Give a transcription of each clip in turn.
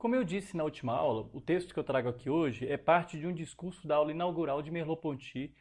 Como eu disse na última aula, o texto que eu trago aqui hoje é parte de um discurso da aula inaugural de Merleau-Ponty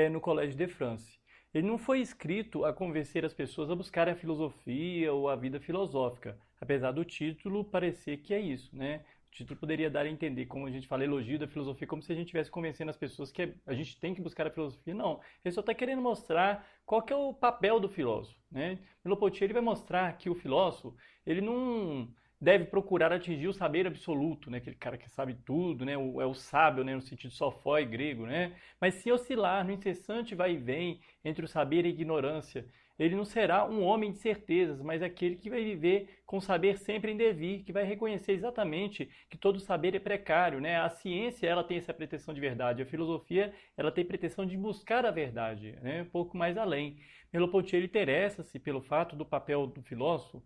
no Collège de France. Ele não foi escrito a convencer as pessoas a buscarem a filosofia ou a vida filosófica, apesar do título parecer que é isso, né? O título poderia dar a entender, como a gente fala, elogio da filosofia, como se a gente estivesse convencendo as pessoas que a gente tem que buscar a filosofia. Não, ele só está querendo mostrar qual que é o papel do filósofo, né? Merleau-Ponty ele vai mostrar que o filósofo, ele não deve procurar atingir o saber absoluto, né? Aquele cara que sabe tudo, né? É o sábio, né? No sentido sofói grego, né? Mas se oscilar no incessante vai e vem entre o saber e a ignorância, ele não será um homem de certezas, mas aquele que vai viver com o saber sempre em devir, que vai reconhecer exatamente que todo saber é precário, né? A ciência, ela tem essa pretensão de verdade, a filosofia, ela tem pretensão de buscar a verdade, né? Um pouco mais além. Merleau-Ponty ele interessa-se pelo fato do papel do filósofo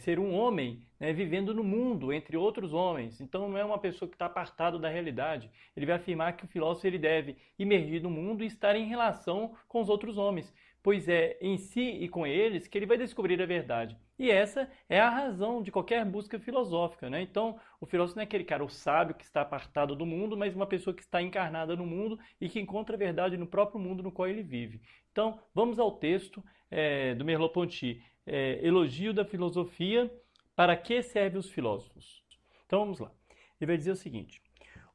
ser um homem, né, vivendo no mundo entre outros homens. Então não é uma pessoa que está apartado da realidade. Ele vai afirmar que o filósofo ele deve emergir no mundo e estar em relação com os outros homens, pois é em si e com eles que ele vai descobrir a verdade. E essa é a razão de qualquer busca filosófica, né? Então, o filósofo não é aquele cara, o sábio que está apartado do mundo, mas uma pessoa que está encarnada no mundo e que encontra a verdade no próprio mundo no qual ele vive. Então, vamos ao texto do Merleau-Ponty. Elogio da filosofia, para que servem os filósofos? Então vamos lá. Ele vai dizer o seguinte: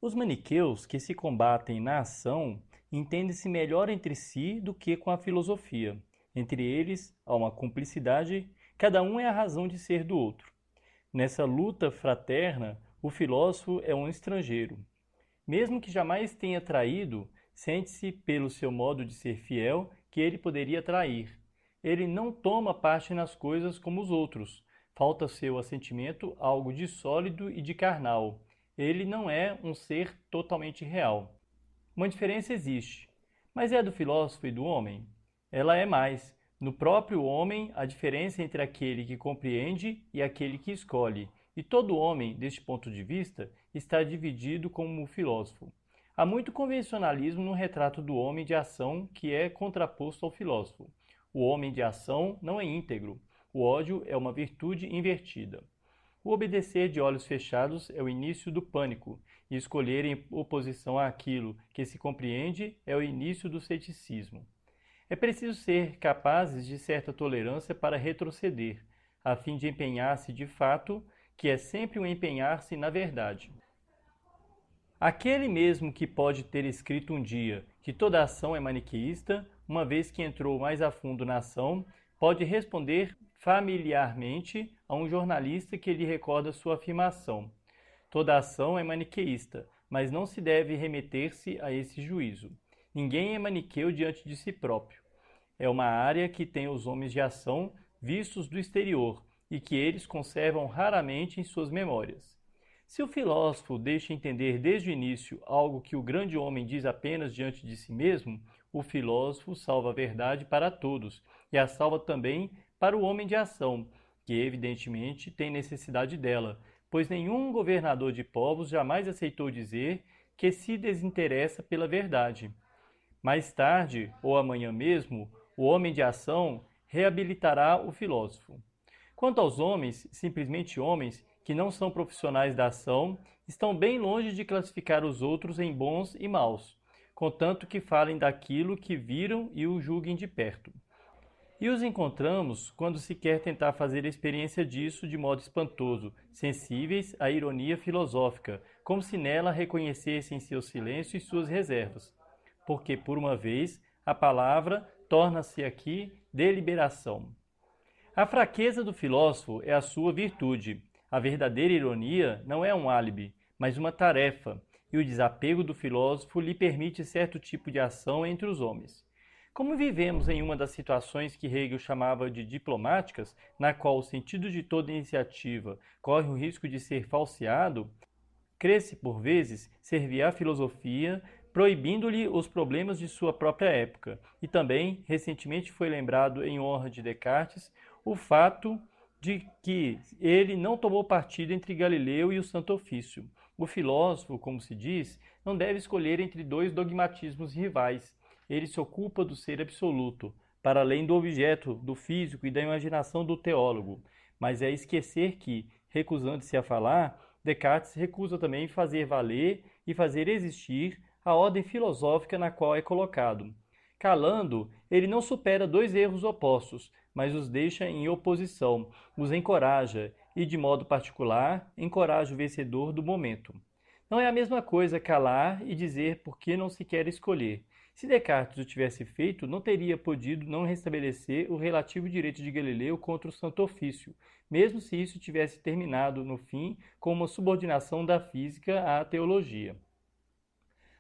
os maniqueus que se combatem na ação entendem-se melhor entre si do que com a filosofia. Entre eles há uma cumplicidade, cada um é a razão de ser do outro. Nessa luta fraterna, o filósofo é um estrangeiro. Mesmo que jamais tenha traído, sente-se pelo seu modo de ser fiel que ele poderia trair. Ele não toma parte nas coisas como os outros. Falta seu assentimento algo de sólido e de carnal. Ele não é um ser totalmente real. Uma diferença existe, mas é do filósofo e do homem? Ela é mais. No próprio homem, a diferença entre aquele que compreende e aquele que escolhe. E todo homem, deste ponto de vista, está dividido como o filósofo. Há muito convencionalismo no retrato do homem de ação que é contraposto ao filósofo. O homem de ação não é íntegro. O ódio é uma virtude invertida. O obedecer de olhos fechados é o início do pânico, e escolher em oposição àquilo que se compreende é o início do ceticismo. É preciso ser capazes de certa tolerância para retroceder, a fim de empenhar-se de fato, que é sempre um empenhar-se na verdade. Aquele mesmo que pode ter escrito um dia que toda ação é maniqueísta, uma vez que entrou mais a fundo na ação, pode responder familiarmente a um jornalista que lhe recorda sua afirmação. Toda ação é maniqueísta, mas não se deve remeter-se a esse juízo. Ninguém é maniqueu diante de si próprio. É uma área que tem os homens de ação vistos do exterior e que eles conservam raramente em suas memórias. Se o filósofo deixa entender desde o início algo que o grande homem diz apenas diante de si mesmo, o filósofo salva a verdade para todos e a salva também para o homem de ação, que evidentemente tem necessidade dela, pois nenhum governador de povos jamais aceitou dizer que se desinteressa pela verdade. Mais tarde, ou amanhã mesmo, o homem de ação reabilitará o filósofo. Quanto aos homens, simplesmente homens, que não são profissionais da ação, estão bem longe de classificar os outros em bons e maus, contanto que falem daquilo que viram e o julguem de perto. E os encontramos quando se quer tentar fazer a experiência disso de modo espantoso, sensíveis à ironia filosófica, como se nela reconhecessem seu silêncio e suas reservas. Porque, por uma vez, a palavra torna-se aqui deliberação. A fraqueza do filósofo é a sua virtude. A verdadeira ironia não é um álibi, mas uma tarefa, e o desapego do filósofo lhe permite certo tipo de ação entre os homens. Como vivemos em uma das situações que Hegel chamava de diplomáticas, na qual o sentido de toda iniciativa corre o risco de ser falseado, cresce por vezes servir à filosofia, proibindo-lhe os problemas de sua própria época. E também, recentemente foi lembrado em honra de Descartes, o fato de que ele não tomou partido entre Galileu e o Santo Ofício. O filósofo, como se diz, não deve escolher entre dois dogmatismos rivais. Ele se ocupa do ser absoluto, para além do objeto, do físico e da imaginação do teólogo. Mas é esquecer que, recusando-se a falar, Descartes recusa também fazer valer e fazer existir a ordem filosófica na qual é colocado. Calando, ele não supera dois erros opostos, mas os deixa em oposição, os encoraja e, de modo particular, encoraja o vencedor do momento. Não é a mesma coisa calar e dizer por que não se quer escolher. Se Descartes o tivesse feito, não teria podido não restabelecer o relativo direito de Galileu contra o Santo Ofício, mesmo se isso tivesse terminado, no fim, com uma subordinação da física à teologia.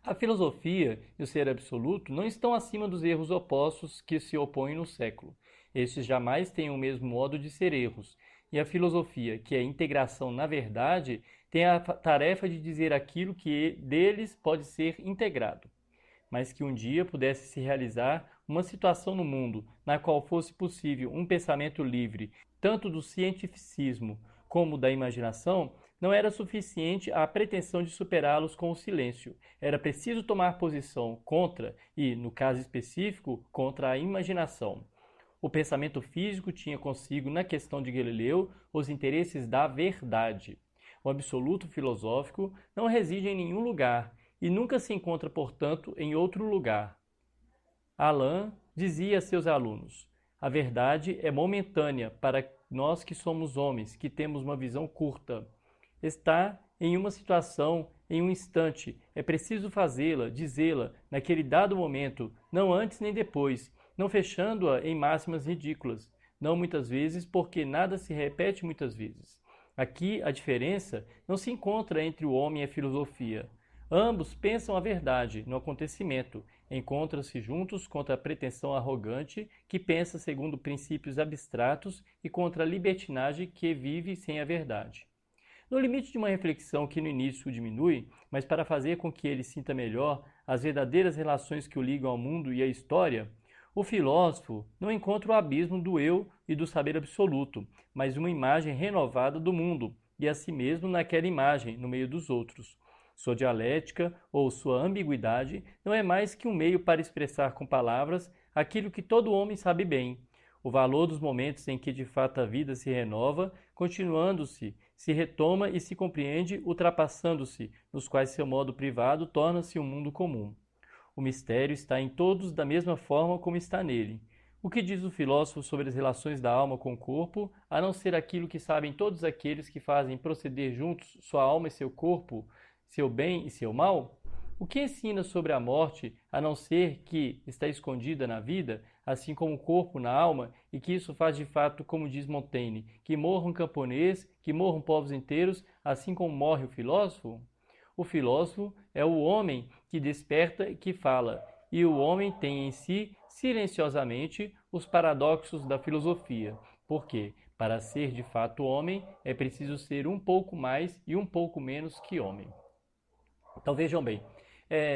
A filosofia e o ser absoluto não estão acima dos erros opostos que se opõem no século. Estes jamais têm o mesmo modo de ser erros, e a filosofia, que é integração na verdade, tem a tarefa de dizer aquilo que deles pode ser integrado, mas que um dia pudesse se realizar uma situação no mundo na qual fosse possível um pensamento livre, tanto do cientificismo como da imaginação, não era suficiente a pretensão de superá-los com o silêncio. Era preciso tomar posição contra e, no caso específico, contra a imaginação. O pensamento físico tinha consigo, na questão de Galileu, os interesses da verdade. O absoluto filosófico não reside em nenhum lugar e nunca se encontra, portanto, em outro lugar. Alain dizia a seus alunos: a verdade é momentânea para nós que somos homens, que temos uma visão curta. Está em uma situação, em um instante. É preciso fazê-la, dizê-la, naquele dado momento, não antes nem depois, não fechando-a em máximas ridículas, não muitas vezes, porque nada se repete muitas vezes. Aqui a diferença não se encontra entre o homem e a filosofia. Ambos pensam a verdade no acontecimento, encontram-se juntos contra a pretensão arrogante que pensa segundo princípios abstratos e contra a libertinagem que vive sem a verdade. No limite de uma reflexão que no início o diminui, mas para fazer com que ele sinta melhor as verdadeiras relações que o ligam ao mundo e à história, o filósofo não encontra o abismo do eu e do saber absoluto, mas uma imagem renovada do mundo, e a si mesmo naquela imagem, no meio dos outros. Sua dialética ou sua ambiguidade não é mais que um meio para expressar com palavras aquilo que todo homem sabe bem, o valor dos momentos em que de fato a vida se renova, continuando-se, se retoma e se compreende, ultrapassando-se, nos quais seu modo privado torna-se um mundo comum. O mistério está em todos da mesma forma como está nele. O que diz o filósofo sobre as relações da alma com o corpo, a não ser aquilo que sabem todos aqueles que fazem proceder juntos sua alma e seu corpo, seu bem e seu mal? O que ensina sobre a morte, a não ser que está escondida na vida, assim como o corpo na alma, e que isso faz de fato, como diz Montaigne, que morra um camponês, que morram povos inteiros, assim como morre o filósofo? O filósofo é o homem que desperta e que fala, e o homem tem em si, silenciosamente, os paradoxos da filosofia. Porque, para ser de fato homem, é preciso ser um pouco mais e um pouco menos que homem. Então vejam bem,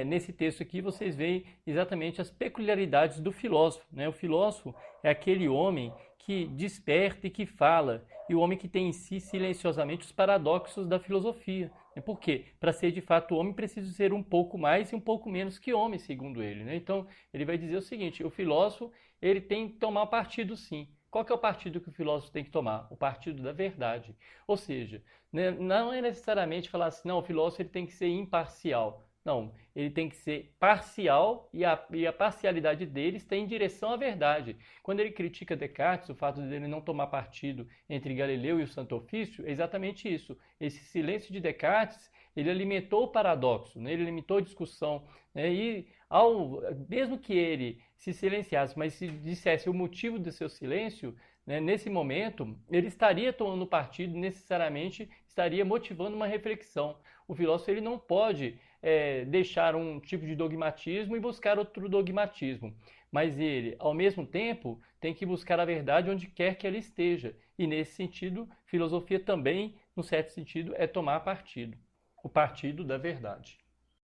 nesse texto aqui vocês veem exatamente as peculiaridades do filósofo, né? O filósofo é aquele homem que desperta e que fala, e o homem que tem em si silenciosamente os paradoxos da filosofia. Por quê? Para ser de fato homem, precisa ser um pouco mais e um pouco menos que homem, segundo ele, né? Então ele vai dizer o seguinte: o filósofo ele tem que tomar partido, sim. Qual que é o partido que o filósofo tem que tomar? O partido da verdade. Ou seja, né, não é necessariamente falar assim, não, o filósofo ele tem que ser imparcial. Não, ele tem que ser parcial e a parcialidade dele está em direção à verdade. Quando ele critica Descartes, o fato de ele não tomar partido entre Galileu e o Santo Ofício, é exatamente isso. Esse silêncio de Descartes, ele alimentou o paradoxo, né? Ele alimentou a discussão, né? E mesmo que ele se silenciasse, mas se dissesse o motivo do seu silêncio, né, nesse momento, ele estaria tomando partido, necessariamente estaria motivando uma reflexão. O filósofo ele não pode deixar um tipo de dogmatismo e buscar outro dogmatismo, mas ele, ao mesmo tempo, tem que buscar a verdade onde quer que ela esteja. E nesse sentido, filosofia também, no certo sentido, é tomar partido, o partido da verdade.